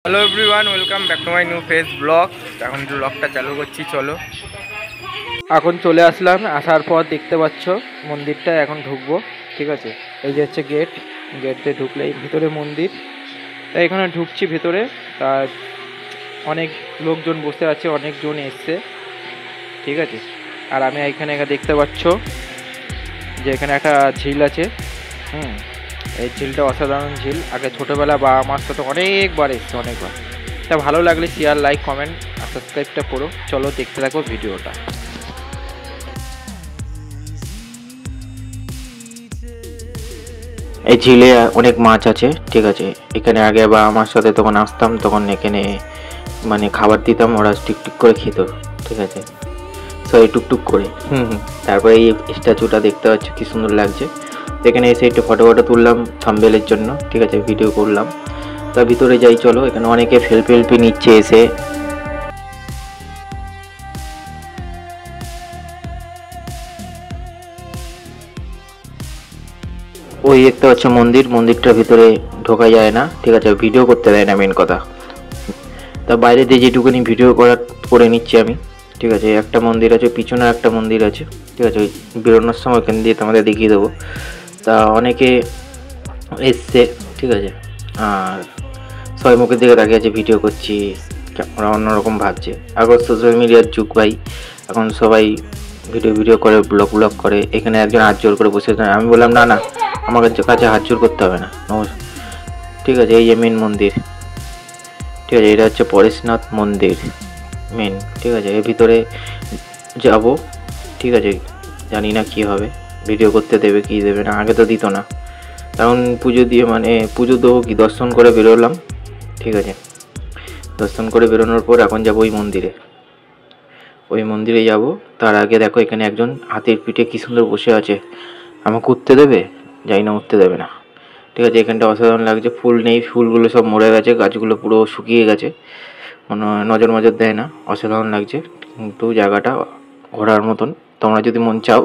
Hello everyone, welcome back to my new face blog. এখন ব্লগটা চালু করছি, চলো। এখন চলে আসলাম, আসার পর দেখতে পাচ্ছ মন্দিরটা, এখন ঢুকবো। ঠিক আছে, এই যে হচ্ছে গেট দিয়ে ঢুকলেই ভিতরে মন্দির। তাই এখানে ঢুকছি ভিতরে। তার অনেক লোকজন বসে আছে, অনেকজন এসছে। ঠিক আছে, আর আমি এখানে দেখতে পাচ্ছ যে এখানে একটা ঝিল আছে। এই ঝিলটা অসাধারণ ঝিল। আগে ছোটোবেলা বাবা মার সাথে অনেকবার এসছে, অনেকবার। তা ভালো লাগলে শেয়ার, লাইক, কমেন্ট আর সাবস্ক্রাইবটা করো। চলো দেখতে থাকো ভিডিওটা। এই ঝিলে অনেক মাছ আছে। ঠিক আছে, এখানে আগে বাবা মার সাথে তখন আসতাম, তখন এখানে মানে খাবার দিতাম, ওরা টিকটিক করে খেত। ঠিক আছে, সরি টুকটুক করে। তারপরে এই স্ট্যাচুটা দেখতে পাচ্ছ কি সুন্দর লাগছে। এখানে এসে একটু ফটো তুললাম থাম্বনেলের জন্য। ঠিক আছে, ভিডিও করলাম। তা ভিতরে যাই, চলো। এখানে অনেকে সেলফি নিচ্ছে এসে। ওই দেখতে পাচ্ছ মন্দিরটার ভিতরে ঢোকা যায় না। ঠিক আছে, ভিডিও করতে দেয় না, মেন কথা। তা বাইরে দিয়ে যেটুকুনি ভিডিও করে নিচ্ছি আমি। ঠিক আছে, একটা মন্দির আছে, পিছনে একটা মন্দির আছে। ঠিক আছে, ওই বেরোনোর সময় ওখান দিয়ে তোমাদের দেখিয়ে দেবো। তা অনেকে এসছে। ঠিক আছে, আর সবাই মুখের দিকে তাকিয়ে আছে, ভিডিও করছি, ওরা অন্যরকম ভাবছে। এখন সোশ্যাল মিডিয়ার যুগ ভাই, এখন সবাই ভিডিও করে, ব্লগ করে। এখানে একজন হাত জোর করে বসে, আমি বললাম না না, আমার কাছে হাত জোর করতে হবে না। ঠিক আছে, এই যে মেন মন্দির। ঠিক আছে, এটা হচ্ছে পরেশনাথ মন্দির মেন। ঠিক আছে, এর ভিতরে যাব। ঠিক আছে, জানি না কি হবে, ভিডিও করতে দেবে কি দেবে না। আগে তো দিত না। তখন পুজো দিয়ে মানে পুজো দেবো কি, দর্শন করে বেরোলাম। ঠিক আছে, দর্শন করে বেরোনোর পর এখন যাবো ওই মন্দিরে যাব। তার আগে দেখো, এখানে একজন হাতির পিঠে কি সুন্দর বসে আছে। আমাকে উঠতে দেবে? যাই না, উঠতে দেবে না। ঠিক আছে, এখানটা অসাধারণ লাগছে। ফুল নেই, ফুলগুলো সব মরে গেছে, গাছগুলো পুরো শুকিয়ে গেছে, নজর দেয় না। অসাধারণ লাগছে, কিন্তু জায়গাটা ঘোরার মতন। তোমরা যদি মন চাও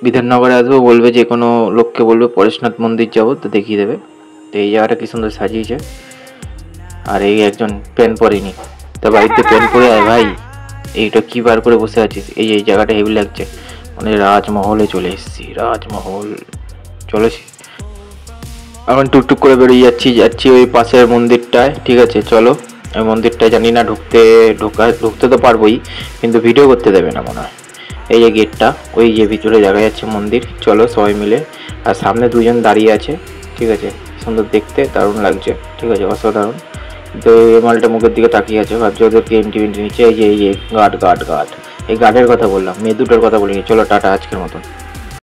বিধাননগরে আসবো, বলবে যে কোনো লোককে বলবে পরেশনাথ মন্দির যাবো, তো দেখিয়ে দেবে। তো এই জায়গাটা কি সুন্দর সাজিয়েছে। আর এই একজন প্যান্ট পরেনি, তা বাড়িতে প্যান্ট পরে আয় ভাই। এইটা কি বার করে বসে আছিস? এই জায়গাটা হেভি লাগছে, মানে রাজমহলে চলে এসেছি, রাজমহল চলেছি। এখন টুকটুক করে বেরিয়ে যাচ্ছি ওই পাশের মন্দিরটায়। ঠিক আছে, চলো। ওই মন্দিরটায় জানি না ঢুকতে তো পারবোই, কিন্তু ভিডিও করতে দেবে না মনে হয়। এই যে গেটটা, ওই যে ভিতরে দেখা যাচ্ছে মন্দির। চলো সবাই মিলে। আর সামনে দুজন দাঁড়িয়ে আছে। ঠিক আছে, সুন্দর দেখতে, দারুণ লাগছে। ঠিক আছে, অসাধারণ। তো এই মালটা মুখের দিকে তাকিয়ে আছে, ভাবছে ওদেরকে এমটি নিচ্ছে। এই যে গার্ড, এই গার্ডের কথা বললাম, মেয়ে দুটোর কথা বলিনি। চলো টাটা আজকের মতন।